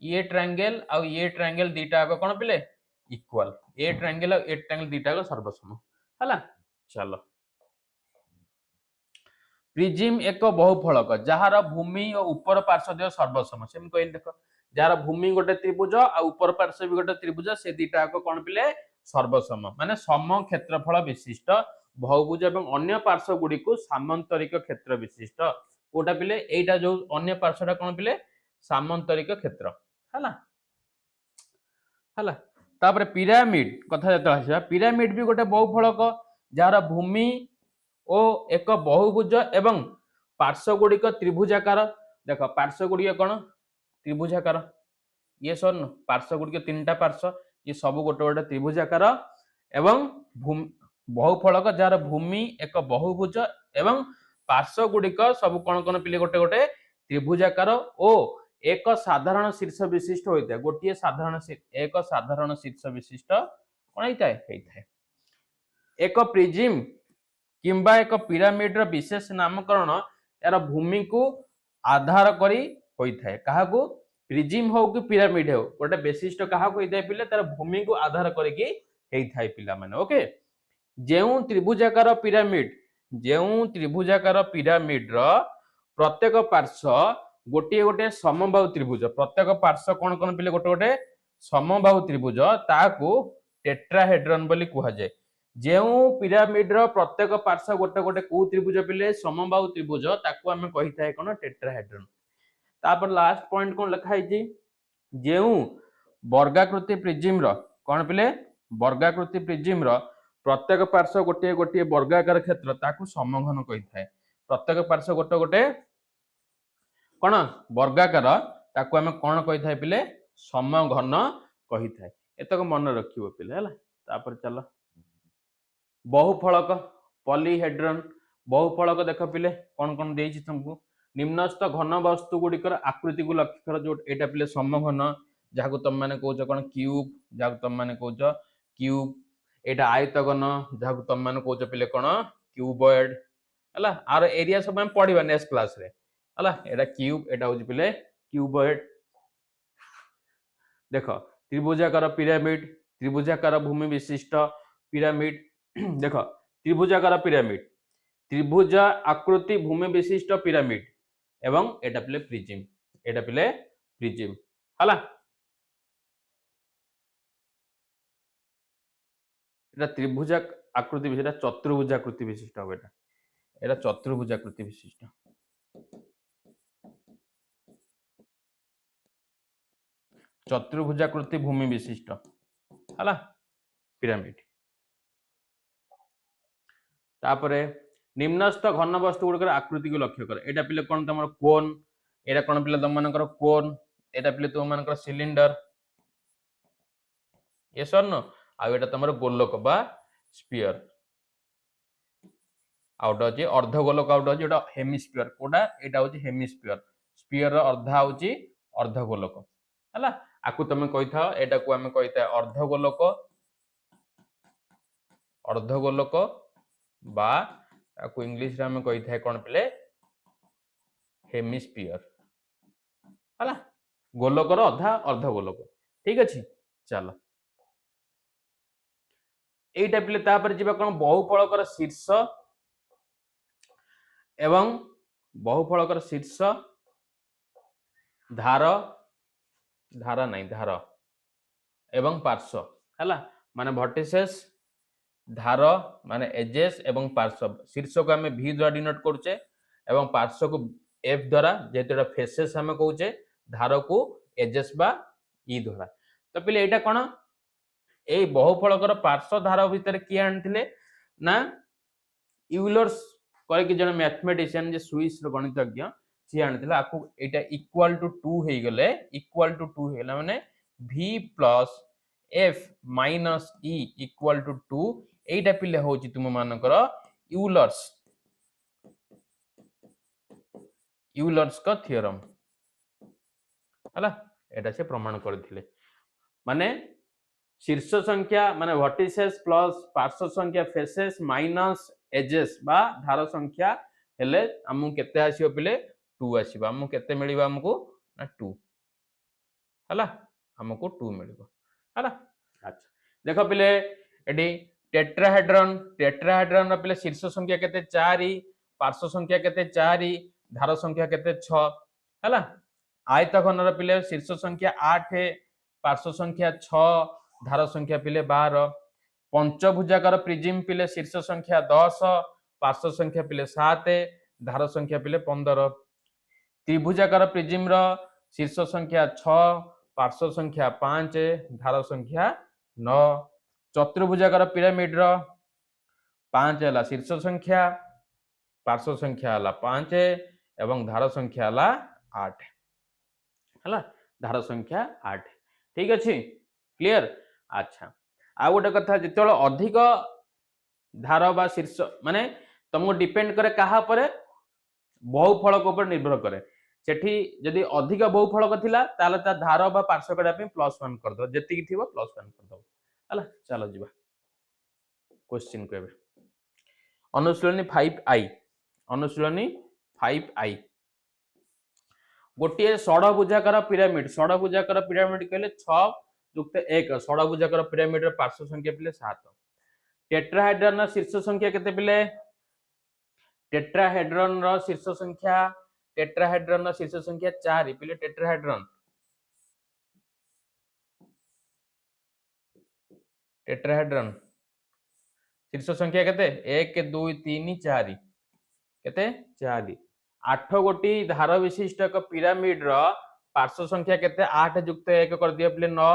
S1: ये ट्रायंगल आ ये ट्रायंगल दीटा आगो कोन पिले इक्वल ए ट्रायंगल और ए ट्रायंगल दीटा आगो सर्वसम हला चलो प्रिज्म एक बहुफलक जहार भूमि और ऊपर पार्श्व देह सर्वसम सेम कहल देखो जहार भूमि गोटे त्रिभुज आ ऊपर पार्श्व भी गोटे त्रिभुज से दीटा आगो कोन पिले सर्वसम माने सम क्षेत्रफल विशिष्ट बहुभुज एवं अन्य पार्श्व गुडी को सामांतरिक क्षेत्र विशिष्ट कोटा पिले एटा जो अन्य पार्श्वटा कोन पिले सामांतरिक क्षेत्र हला हला तापर पिरामिड कथा जत आसीबा पिरामिड भी गोटे बहुफलक जार भूमि ओ एक बहुभुज एवं पार्श्व गुड़िक त्रिभुजाकार देख पार्श्व गुड़िक कौन त्रिभुजाकार ये स्वर्ण पार्श्व गुड़िक तीनटा पार्श्व ये सब गोटे गोटे त्रिभुजाकार एवं बहुफलक जार भूमि एक बहुभुज एवं पार्श्व गुड़िक सब कौन कौन पिले गोटे गोटे त्रिभुजाकार ओ एक साधारण शीर्ष विशिष्ट होता है गोटे साधारण एक साधारण शीर्ष विशिष्ट कौन होता है एक प्रिजिम किंबा एक पिरामिड रो विशेष नामकरण यार भूमि को आधार करी होइथाय काहाकू प्रिजिम हो कि पिरामिड हो गोटे विशिष्ट काहाकू होइथाय पिले तार भूमि को आधार करिकी हेइथाय पिला माने ओके जेउ त्रिभुजाकार पिरामिड रो प्रत्येक पार्श्व गोटे गोटे समबाहु त्रिभुज प्रत्येक पार्श्व कौन कौन पिले गोटे गोटे समबाहु त्रिभुज ताकू टेट्राहेड्रन बोली कुहा जाय जेउ पिरामिड रो प्रत्येक पार्श्व गोटे गोटे को त्रिभुज पिले समबाहु त्रिभुज ताकू आमे कहिथाय कोन टेट्राहेड्रन तापर लास्ट पॉइंट कोन लिखा है जेउ वर्गाकृति प्रिज्म रो कोन पिले वर्गाकृति प्रिज्म रो प्रत्येक पार्श्व गोटे गोटे वर्गाकार क्षेत्र ताकू समघन कहिथाय प्रत्येक पार्श्व गोटे गोटे कोन वर्गाकार ताकू आमे कोन कहिथाय पिले समघन कहिथाय एतक मन रखिबो पिले हला तापर चलो बहुफलक पॉलीहेड्रन बहुफलक देख पिले कौन कौन देछि तुमको निम्नस्थ घन वस्तु गुड़िकर आकृति को लक्ष्य कर जो एटा पिले समघन जहाँ को तुम माने कहउछ कोन क्यूब जहाँ को तुम माने कहउछ क्यूब एटा आयतघन जहाँ को तुम माने कहउछ पिले कोन क्यूबॉइड हला आर एरिया सब हम पढिबा नेक्स्ट क्लास रे हला एटा क्यूब एटा होछ पिले क्यूबॉइड देखो त्रिभुजाकार पिरामिड त्रिभुजाकार भूमि विशिष्ट पिरामिड देख त्रिभुजाकार पिरामिड त्रिभुज आकृति भूमि विशिष्ट पिरामिड एवं एटा पिले प्रिज्म हला एटा त्रिभुज आकृति विशिष्ट चतुर्भुज आकृति विशिष्ट हो एटा चतुर्भुज आकृति विशिष्ट चतुर्भुज आकृति भूमि विशिष्ट हला पिरामिड तापरे निम्नस्थ घन वस्तु गुड़कर आकृति को लक्ष्य कर एटा पिले कोन तमर कोन एटा कोन पिले तम मानकर कोन एटा पिले तुम मानकर सिलिंडर यस और नो आ एटा तमर गोलक बा स्फीयर आउट होची अर्धगोलक आउट होची एटा हेमिस्फीयर कोडा एटा होची हेमिस्फीयर स्फीयर रो अर्धा होची अर्धगोलक हला आकु तमे कहिथा एटा को हमें कहिथा अर्धगोलक बा आकु इंग्लिश रे हमें कहिथा कोन पिले हेमिस्फीयर हला गोलक रो अधा अर्धगोलक ठीक अछि चलो एटा पिले तापर जिबा कोन बहुफलकर शीर्ष एवं बहुफलकर शीर्ष धार धारा नहीं धार एवं पार्श्व हला माने वर्टिसेस धार माने एजेस एवं पार्श्व शीर्ष को हमें v द्वारा डिनोट करछे एवं पार्श्व को f द्वारा जेतेटा फेसेस हमें कहउछे धार को एजेस बा e द्वारा तो पहिले एटा कोन ए बहुफलकर पार्श्व धार भीतर की आनथिले ना यूलर्स कहे कि जने मैथमेटिशियन जे स्विस रो गणितज्ञ सी आनथिला आकु एटा इक्वल टू 2 हे गेले माने v plus f minus e equal to 2 एटा पिले होची तुम मानकर यूलर्स का थ्योरम हला एटा से प्रमाण करथिले माने शीर्ष संख्या माने वर्टिसेस प्लस पार्श्व संख्या फेसेस माइनस एजेस बा धार संख्या हेले हमु केते आसीबो पिले 2 आसीबा हमु केते मिलिबा हमकु ना 2 हला हमकु 2 मिलिबो हला अच्छा देखो पिले एडी टेट्राहेड्रन रो पिले शीर्ष संख्या केते 4 पार्श्व संख्या केते 4 धार संख्या केते 6 हला आयतघन रो पिले शीर्ष संख्या 8 पार्श्व संख्या 6 धार संख्या पिले 12 पंचभुजाकार प्रिज्म पिले शीर्ष संख्या 10 पार्श्व संख्या पिले 7 धार संख्या पिले 15 त्रिभुजाकार प्रिज्म रो शीर्ष संख्या 6 पार्श्व संख्या 5 धार संख्या 9 चतुर्भुजाकार पिरामिड रो 5 हला शीर्ष संख्या पार्श्व संख्या हला 5 एवं धार संख्या हला 8 हला धार संख्या 8 ठीक अछि क्लियर अच्छा आ गोटे कथा जेतेबेले अधिक धार बा शीर्ष माने तुमको डिपेंड करे कहा परे बहुफलक ऊपर निर्भर करे सेठी जदि अधिक बहुफलक थिला ताले ता धार बा पार्श्व करा पे +1 कर दो जति थिबो +1 कर दो हला चलो जिबा क्वेश्चन को एबे अनुशीलनी 5i अनुशीलनी 5i गोटे षडभुजाकर पिरामिड कहले 6 युक्त 1 षडभुजाकर पिरामिड र पार्श्व संख्या पिले 7 टेट्राहेड्रन शीर्ष संख्या केते पिले टेट्राहेड्रन र शीर्ष संख्या 4 पिले टेट्राहेड्रन शीर्ष संख्या केते 1 2 3 4 केते 4 8 गोटी धार विशिष्ट एक पिरामिड र पार्श्व संख्या केते 8 युक्त 1 कर दिया पिले 9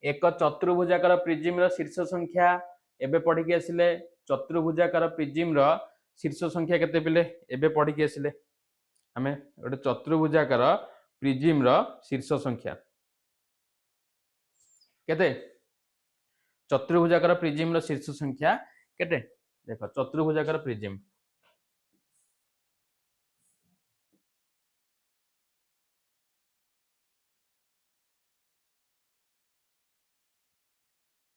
S1: एक चतुर्भुजाकार प्रिज्म र शीर्ष संख्या एबे पढ़ी के आसिले चतुर्भुजाकार प्रिज्म र शीर्ष संख्या केते पिले एबे पढ़ी के आसिले हमें गोटे चतुर्भुजाकार प्रिज्म र शीर्ष संख्या केते चतुर्भुजाकार प्रिज्म र शीर्ष संख्या केते देखो चतुर्भुजाकार प्रिज्म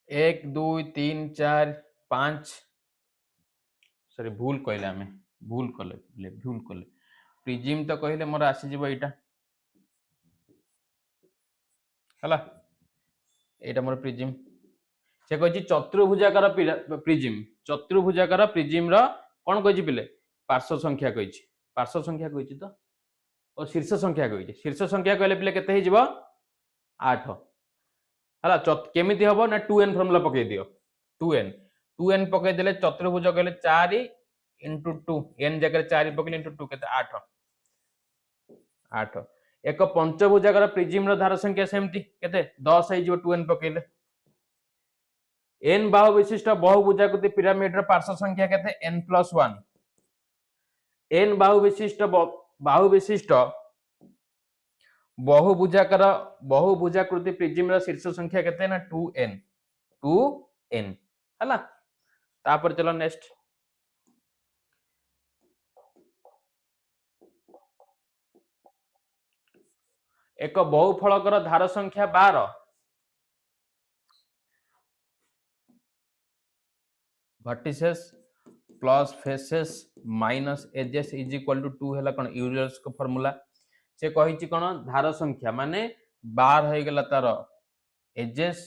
S1: एक दुई तीन चार पांच सॉरी भूल कहले आमे भूल कले प्रिज्म तो कहले मोर आसी जीव एटा हला एटा मोर प्रिज्म से कहि चतुर्भुजाकार प्रिज्म रो कोन कहि पिले पार्श्व संख्या कहि तो और शीर्ष संख्या कहले पिले केते हे जीव 8 हला केमिति हबो ना 2n फॉर्मूला पके दियो 2n पके देले चतुर्भुज कहले 4 into 2 n जगह 4 पकले into 2 केते 8 एक पंचभुजाकार प्रिज्म रो धार संख्या सेमति केते 10 हे जो 2n पकेले n बाहु विशिष्ट बहुभुजाकृति पिरामिड रो पार्श्व संख्या केते n+1 n बाहु विशिष्ट बहुभुजाकृति प्रिज्म रो शीर्ष संख्या केते ना 2n हला तापर चलो नेक्स्ट एक बहुफलकर धार संख्या 12 vertices plus faces minus edges is equal to 2 हैला कोन यूलर्स को फार्मूला से कहिछि कोन धार संख्या माने 12 हो गेला तार एजेस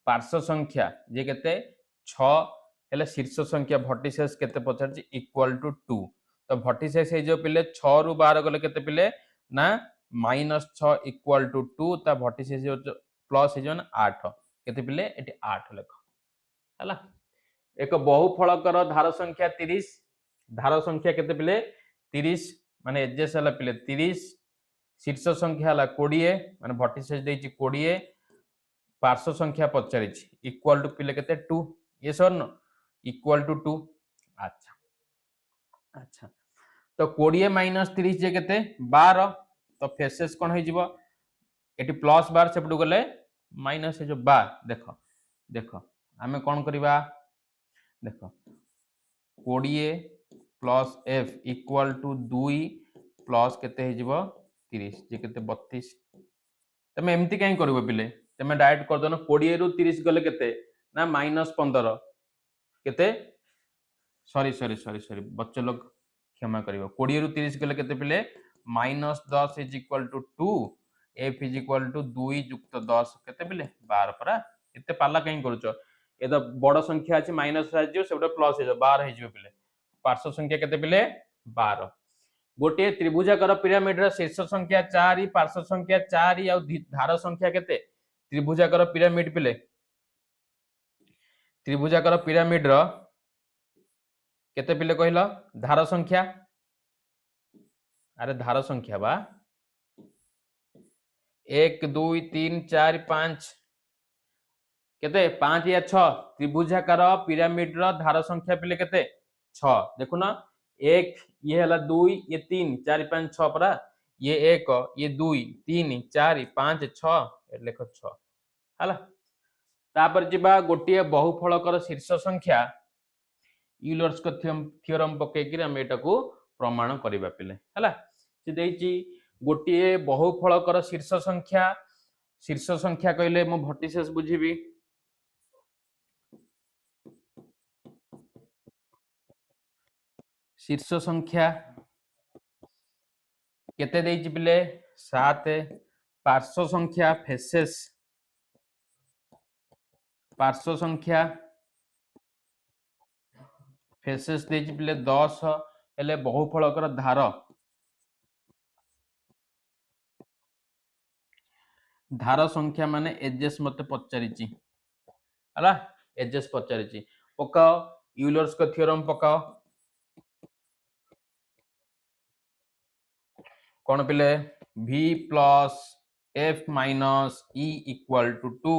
S1: पार्श्व संख्या जे केते 6 हैला शीर्ष संख्या vertices केते पछारछि इक्वल टू 2 तो vertices हे जो पिले 6 रु 12 गले केते पिले ना -6 इक्वल टू 2 ता vertices जो प्लस हे जो 8 केते पिले एटी 8 लेख हला एक बहुफलकर धार संख्या 30 धार संख्या केते पिले 30 माने एजेस हला पिले 30 शीर्ष संख्या हला 20 माने vertices देछि 20 पार्श्व संख्या पचारिछि इक्वल टू पिले केते 2 यस और नो इक्वल टू 2 अच्छा तो 20 माइनस 30 जे केते 12 तो फेसेस कोन हे जिवो एटी प्लस 12 सेपटू गले माइनस हे जो 12 देखो देखो हमें कोन करबा देखो 20 plus f equal to 2 plus केते हे जिवो 30 जे केते 32 तमे एमती काई करबो पिले तमे डायरेक्ट कर दनो 20 रु 30 गले केते ना -15 केते सॉरी बच्चे लोग क्षमा करिवो 20 रु 30 गले केते पिले -10 is equal to 2 f is equal to 2 युक्त 10 केते पिले 12 परा एते पाला काई करूचो ए तो बड़ संख्या अछि माइनस आजो सेटा प्लस हे 12 हे जिवो पिले पार्श्व संख्या केते पिले 12 गोटे त्रिभुजाकार पिरामिड रा शीर्ष संख्या 4 पार्श्व संख्या 4 आ धार संख्या केते त्रिभुजाकार पिरामिड पिले त्रिभुजाकार पिरामिड रा केते पिले कहिलो धार संख्या अरे धार संख्या बा 1 2 3 4 5 केते 5 या 6 त्रिभुजाकार पिरामिड रा धार संख्या पिले केते 6 देखो ना 1 ये हला 2 ये 3 4 5 6 परा ये 1 ये 2 3 4 5 6 ए लेखो 6 हला तापर जिबा गोटिए बहुफलकर शीर्ष संख्या यूलर्स को थ्योरम पके कि हम एटा को प्रमाण करबा पिले हला से देइची गोटिए बहुफलकर शीर्ष संख्या कहले मो भर्टिसेस बुझीबी शीर्ष संख्या केते देइची पिले 7 पार्श्व संख्या फेसेस देइची पिले 10 हेले बहुफलकर धार संख्या माने एजेस मते पचारिची हला एजेस पचारिची पकाओ यूलर्स का थ्योरम पकाओ कौन पिले v plus f minus e equal to 2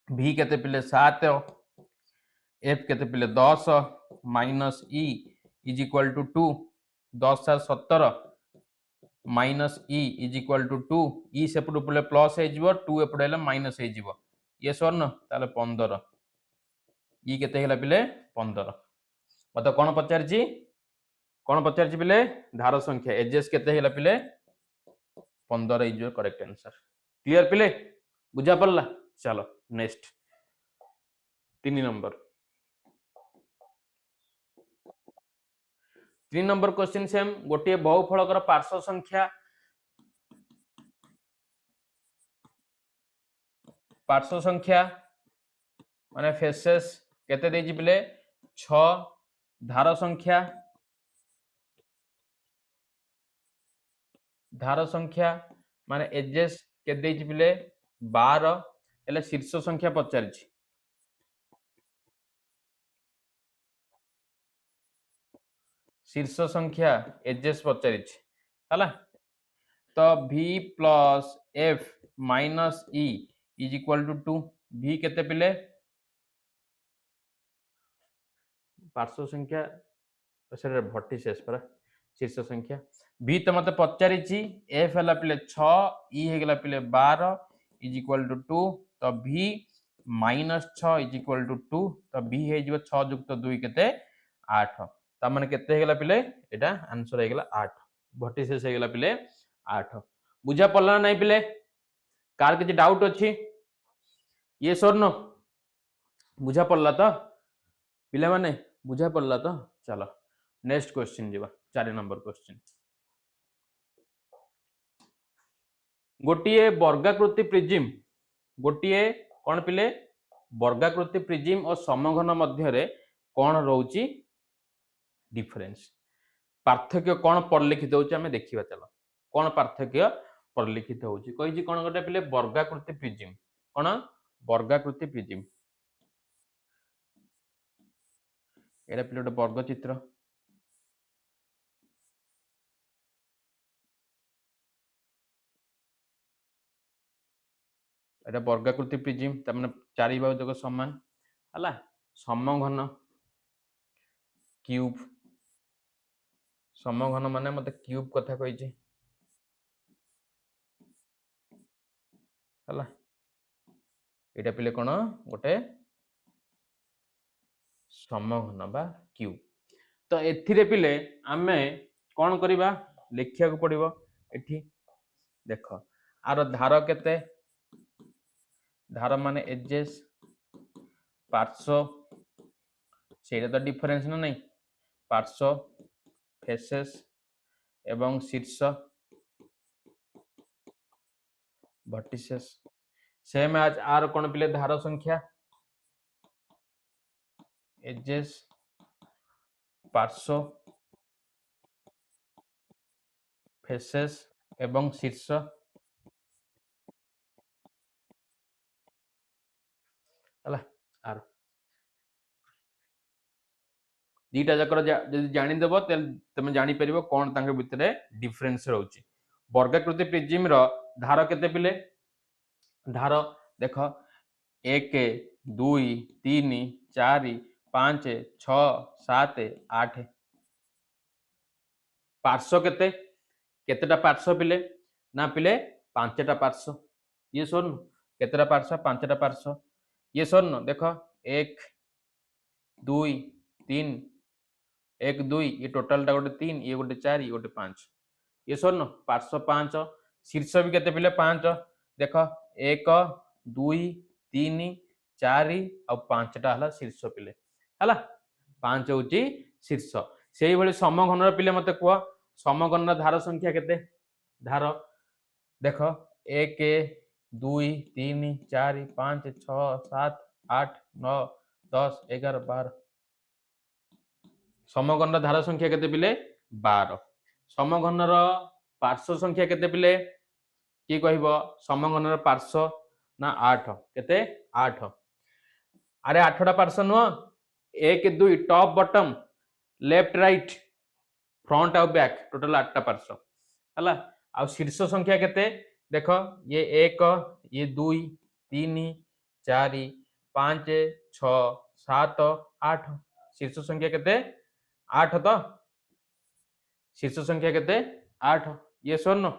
S1: v केते पिले 7 f केते पिले 10 minus e is equal to 2 10 7 17 minus e is equal to 2 e सेपटू पिले प्लस हे जिवो 2 एपटे हेले माइनस हे जिवो ये सर न ताले 15 e केते हेला पिले 15 मते कोन पचारची पिले धार संख्या एजेस केते हेला पिले 15 is your correct answer clear पिले बुझा पड़ला चलो नेक्स्ट 3 नंबर क्वेश्चन सेम गोटे बहुफलकर पार्श्व संख्या माने फेसेस केते देजी पिले 6 धार संख्या माने एजेस केते देजी पिले 12 एले शीर्ष संख्या पचारची शीर्ष संख्या एजेस पचारची हला तो v plus f minus e is equal to 2 v केते पिले पार्श्व संख्या सर भर्टिसेस पर शीर्ष संख्या v तो मते पचारिची f हला पिले 6 e हे गेला पिले 12 इज इक्वल टू 2 तो v minus 6 is equal to 2 तो v हे जिवो 6 युक्त 2 केते 8 ता माने केते हे गेला पिले एटा आंसर हे गेला 8 भर्टिसेस हे गेला पिले 8 बुझा पड़ला नहीं पिले कार के डाउट अछि ये सर न बुझा पड़ला तो पिले माने बुझा पड़ला तो चलो नेक्स्ट क्वेश्चन जीवा 4 नंबर क्वेश्चन गोटिए वर्गाकृति प्रिज्म गोटिए कौन पिले वर्गाकृति प्रिज्म और समघन मध्य रे कौन रोची डिफरेंस पार्थक्य कौन परिलिखित होची हमें देखिबा चलो कौन पार्थक्य परिलिखित होची कहि कौन गोटे पिले वर्गाकृति प्रिज्म कौन वर्गाकृति प्रिज्म एटा पिले गोटे वर्ग चित्र एटा वर्गाकृति प्रिज्म त माने चारि बाहु जक समान हला समघन क्यूब समघन माने मते क्यूब कथा कहिजे हला एटा पिले कोन गोटे समघन बा क्यूब तो एथिरे पिले आमे कोन करिबा लिखिया को पड़िबो एठी देखो आरो धार केते धार माने एजेस पार्श्व सेटा तो डिफरेंस ना नहीं पार्श्व फेसेस एवं शीर्ष वर्टिसेस सेम आज आर कोन पिले धार संख्या एजेस पार्श्व फेसेस एवं शीर्ष हला आर दीटा जकर जदि जानि देबो तमे जानि परिबो कोन तांके भितरे डिफरेंस रहउची वर्गाकृति प्रिज्म रो धार केते पिले धार देखो 1 2 3 4 5 6 7 8 पार्श्व केते केतेटा पार्श्व पिले ना पिले पांचटा पार्श्व ये सुन केतेटा पार्श्व पांचटा पार्श्व ये सुन देखो 1 2 3 1 2 ये टोटल टा गोटे 3 ये गोटे 4 ये गोटे 5 ये स्वर्ण पार्श्व 5 शीर्ष भी केते पिले 5 देख 1 2 3 4 आ 5 टा हला शीर्ष पिले हला 5 होची शीर्ष सेही भली समघनर पिले मते कुआ समघनर धार संख्या केते धार देख 1 2 3 4 5 6 7 8 9 10 11 12 समघनर धार संख्या केते पिले 12 समघनर पार्श्व संख्या केते पिले कि कहबो समघनर पार्श्व ना 8 केते 8 अरे 8 टा पार्श्व नो 1 2 top bottom left right front और बैक टोटल 8 टा पार्श्व हला आ शीर्ष संख्या केते देखो ये 1 ये 2 3 4 5 6 7 8 शीर्ष संख्या केते 8 तो शीर्ष संख्या केते 8 ये स्वर्ण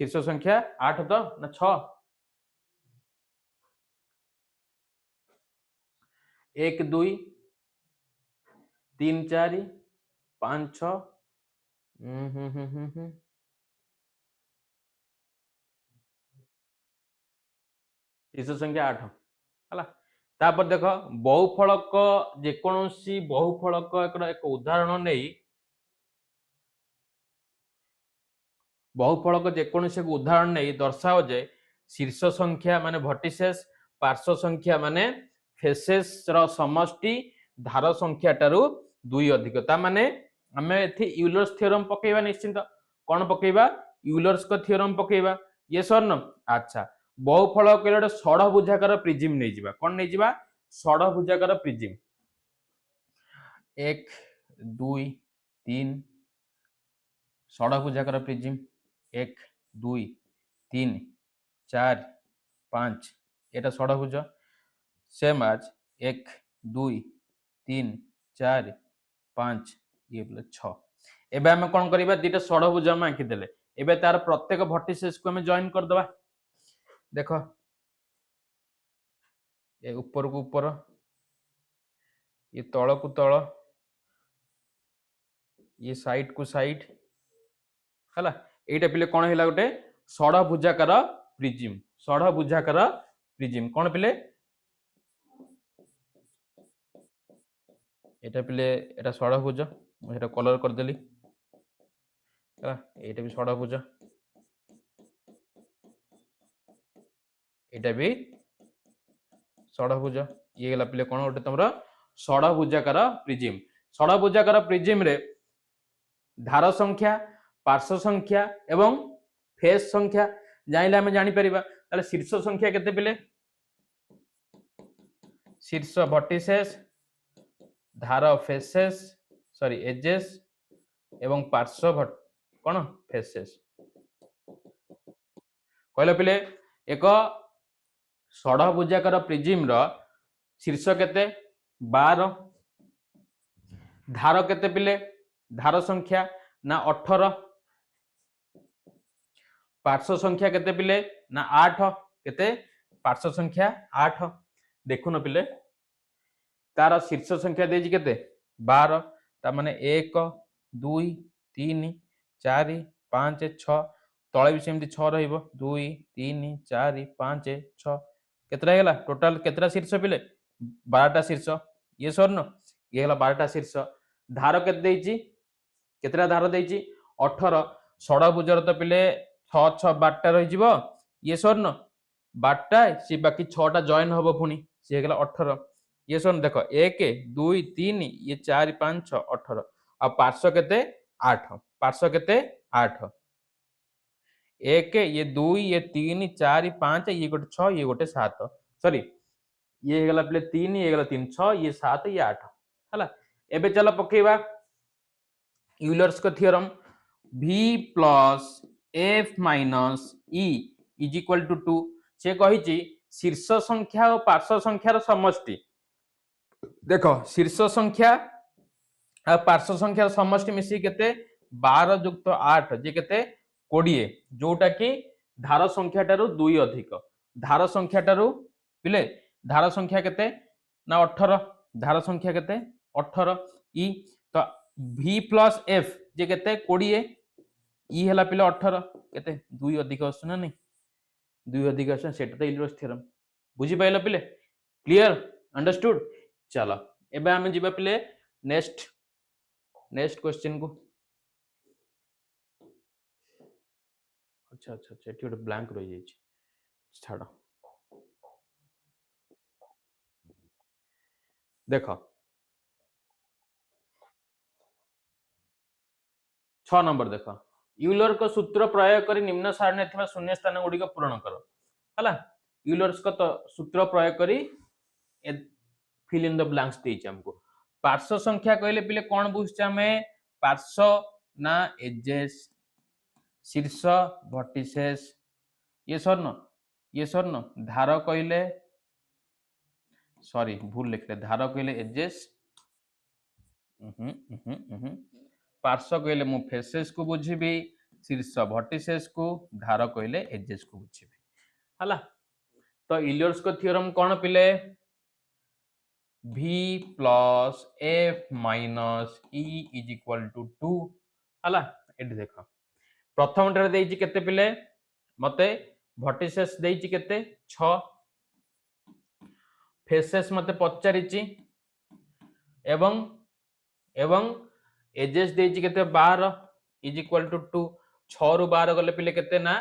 S1: शीर्ष संख्या 8 तो ना 6 1 2 3 4 5 6 शीर्ष संख्या 8 हला तापर देख बहुफलक जेकोसी बहुफलक एक उदाहरण नहीं बहुफलक जेकोसी उदाहरण नहीं दर्शाओ जे शीर्ष संख्या माने वर्टिसेस पार्श्व संख्या माने फेसेस रो समष्टि धार संख्या टारू 2 अधिक ता माने हमें एथि यूलर्स थ्योरम पकेबा निश्चित कोन पकेबा यूलर्स को थ्योरम पकेबा ये स्वर्ण अच्छा बहुफलक गोटे षढ़भुजाकार प्रिजिम नहीं जिबा कोन नहीं जिबा षढ़भुजाकार प्रिजिम 1 2 3 षढ़भुजाकार प्रिजिम 1 2 3 4 5 एटा षढ़भुज सेम आज 1 2 3 4 5 ये बोले 6 एबे हम कोन करबा दीटा षढ़भुज हम आंकी देले एबे तार प्रत्येक वर्टिसेस को हम जॉइन कर दबा देखो ये ऊपर को ऊपर ये तल को तल ये साइड को साइड हला एटा पिले कोन हिला गोटे षढ़भुजाकार प्रिजिम कोन पिले एटा पिले एटा षढ़भुज एटा कलर कर देली हला एटा भी षढ़भुज एटा भी षढ़भुज ये गला पिले कोन गोटे तमरा षढ़भुजाकार प्रिजिम रे धार संख्या पार्श्व संख्या एवं फेस संख्या जानिले हमें जानि परिबा ताले शीर्ष संख्या केते पिले शीर्ष वर्टिसेस धार फेसेस सॉरी एजेस एवं पार्श्व कोन फेसेस कहले पिले एक षढ़भुजाकार प्रिजिम रो शीर्ष केते 12 धार केते पिले धार संख्या ना 18 पार्श्व संख्या केते पिले ना 8 केते पार्श्व संख्या 8 देखुन पिले तार शीर्ष संख्या देजी केते 12 ता माने 1 2 3 4 5 6 तळे भी सेमती 6 रहइबो 2 3 4 5 6 केतरा हेला टोटल केतरा शीर्ष पिले 12 टा शीर्ष ये स्वर्ण ये हेला 12 टा शीर्ष धार केते देजी केतरा धार देजी 18 षढ़भुजर तो पिले 6 6 12 टा रहि जिवो ये स्वर्ण 12 टा सी बाकी 6 टा जॉइन होबो पुनी से हेला 18 ये स्वर्ण देखो 1 2 3 ये 4 5 6 18 आ पार्श्व केते 8 पार्श्व केते 8 1 ये 2 ये 3 4 5 ये गोटे 6 ये गोटे 7 सॉरी ये हेगला प्ले 3 ये हेगला 3 6 ये 7 ये 8 हला एबे चलो पकेबा यूलर्स का theorem v plus f minus e is equal to 2 से कहिची शीर्ष संख्या और पार्श्व संख्यार समष्टि देखो शीर्ष संख्या और पार्श्व संख्यार समष्टि मिसी केते 12 युक्त 8 जे केते 20 जोटा कि धार संख्या टारू 2 अधिक धार संख्या टारू पिले धार संख्या केते ना 18 धार संख्या केते 18 ई तो v प्लस f जे केते 20 ई हला पिले 18 केते 2 अधिक आसु ना नहीं 2 अधिक आसु सेटा तो इलियट्स थ्योरम बुझी पाइला पिले क्लियर अंडरस्टूड चलो एबे हम जिबा पिले नेक्स्ट नेक्स्ट क्वेश्चन को अच्छा अच्छा अच्छा एठी गोटे ब्लैंक रह जाई छाड़ देखो 6 नंबर देखो यूलर को सूत्र प्रयोग कर निम्न सारणी थिबा शून्य स्थान गुडी को पूरण करो हला यूलर्स को तो सूत्र प्रयोग करी फिल इन द ब्लैंक्स देइछ हमको पार्श्व संख्या कहले पिले कोन बुझछ हमें पार्श्व ना एजेस शीर्ष वर्टिसेस ये स्वर्ण धार कहले सॉरी भूल लिखले धार कहले एजेस पार्श्व कहले मु फेसेस को बुझीबी शीर्ष वर्टिसेस को धार कहले एजेस को बुझीबी हला तो इलियट्स को थ्योरम कोन पिले v plus f minus e is equal to 2 हला एठी देखो प्रथम टर देइछि केते पिले मते वर्टिसेस देइछि केते 6 फेसेस मते पचारिछि एवं एवं एजेस देइछि केते 12 इज इक्वल टू 2 6 रु 12 गले पिले केते ना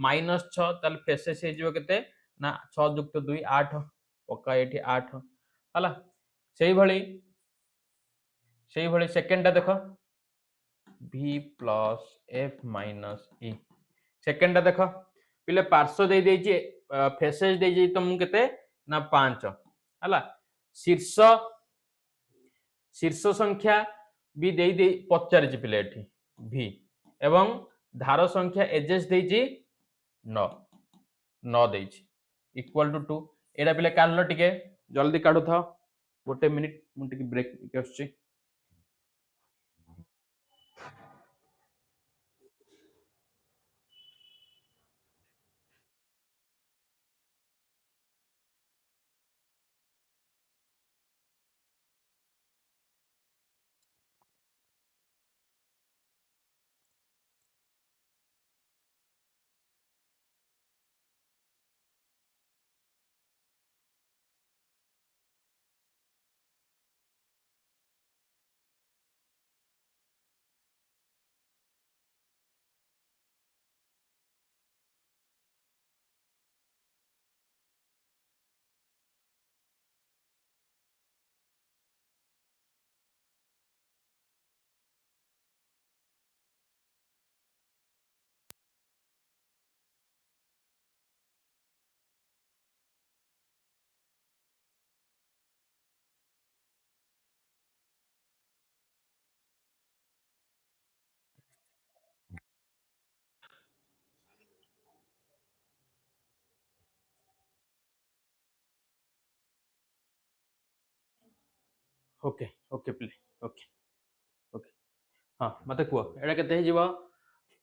S1: माइनस 6 ताल फेसेस हे जिवो केते ना 6 युक्त 2 8 पक्का एठी 8 हला सेही भली सेकंड टा देखो v plus f minus e second टा देखो पिले पार्श्व दे देइछि फेसेस दे देइछि तुम केते ना 5 हला शीर्ष शीर्ष संख्या भी दे दे पचारिछि पिले एठी v एवं धार संख्या एजेस देइछि 9 9 देइछि इक्वल टू 2 एडा पिले काढलो टिके जल्दी काढु था गोटे मिनिट मु टिके ब्रेक के आछी okay okay play okay okay हां मते को एडा केते हे जीवो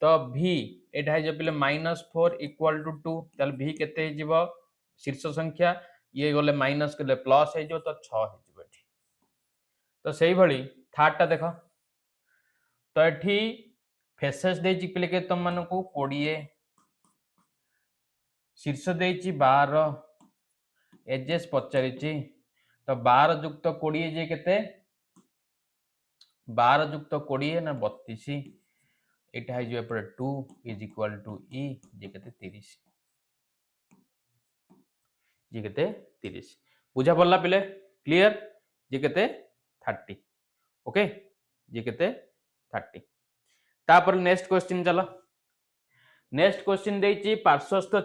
S1: तो v एटा हे जे पिले -4 इक्वल टू 2 तल v केते हे जीवो शीर्ष संख्या ये गले माइनस के प्लस हे जो तो 6 हे जीवो एठी तो सेही भली थर्ड टा देखो तो एठी फेसेस दे पिले के तुम मन को 20 शीर्ष देइछि 12 एजेस पचारिछि तो 12 युक्त 20 जे केते 12 युक्त 20 ना 32 एटा है जो पर 2 इज इक्वल टू e जे केते 30 जे केते 30 बुझा पड़ला पिले क्लियर जे केते 30 ओके जे केते 30 तापर नेक्स्ट क्वेश्चन चलो नेक्स्ट क्वेश्चन देइछि पार्श्वस्थ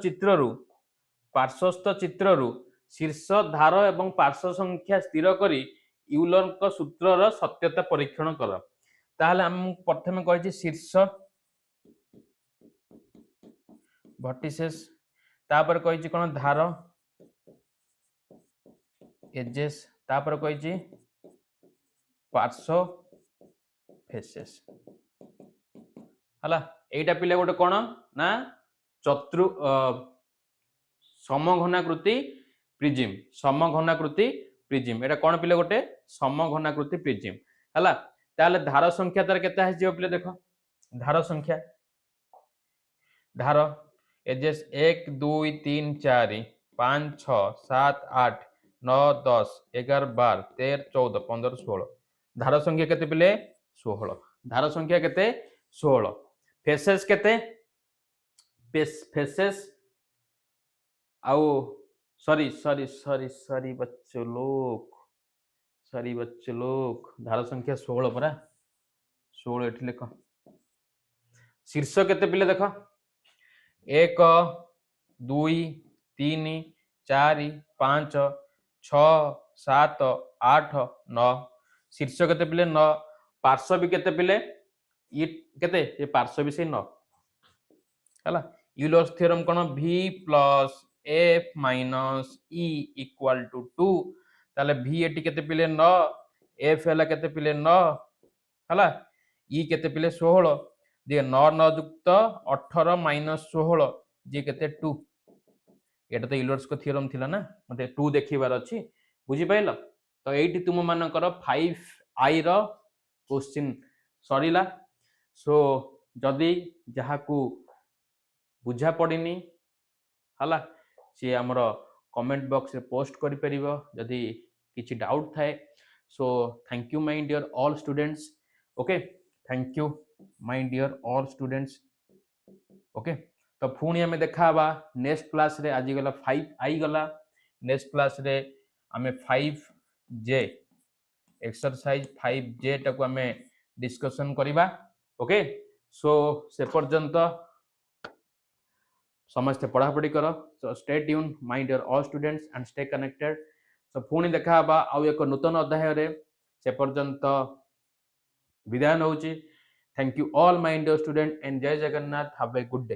S1: चित्ररु शीर्ष धार एवं पार्श्व संख्या स्थिर करी यूलर को सूत्रर सत्यता परीक्षण कर ताहले हम प्रथमे कहिछि शीर्ष वर्टिसेस तापर कहिछि कोन धार एजेस तापर कहिछि पार्श्व फेसेस हला एटा पिले गोटे कोन ना चतुर समघनाकृति प्रिज्म एटा कोन पिले गोटे समघनाकृति प्रिज्म हला ताले धार संख्या तार केते आसी पिले देख धार संख्या धार एजेस 1 2 3 4 5 6 7 8 9 10 11 12 13 14 15 16 धार संख्या केते पिले 16 धार संख्या केते 16 फेसेस केते फेसेस आओ सॉरी सॉरी सॉरी सॉरी बच्चों लोग धार संख्या 16 परा 16 एठी लेख शीर्ष केते पिले देख 1 2 3 4 5 6 7 8 9 शीर्ष केते पिले 9 पार्श्व भी केते पिले ये केते ये पार्श्व भी से 9 हला यूलर्स थ्योरम कोन v plus f minus e equal to 2 ताले v एटी केते पिले 9 f हला केते पिले 9 हला e केते पिले 16 जे 9 9 युक्त 18 माइनस 16 जे केते 2 एटा तो यूलर्स को थ्योरम थिला ना मते 2 देखिबार अछि बुझी पाइलो तो एठी तुम मानकर 5i रो क्वेश्चन सरीला सो जदी जहाकू बुझा पड़िनी हला सी आमर कमेंट बॉक्स रे पोस्ट करि परिबो जदी किछि डाउट थाए so thank you my dear all students okay thank you my dear all students okay तो पुणी आमे देखा बा नेक्स्ट क्लास रे आज गला 5 आई गला नेक्स्ट क्लास रे आमे 5j एक्सरसाइज 5j टाको आमे डिस्कशन करिबा ओके सो से पर्यंत समस्त पढ़ापढ़ी कर so stay tuned my dear all students and stay connected so पुणी देखा बा आउ एक नूतन अध्याय रे से पर्यंत विदाय नउची thank you all my dear student and Jai Jagannath have a good day.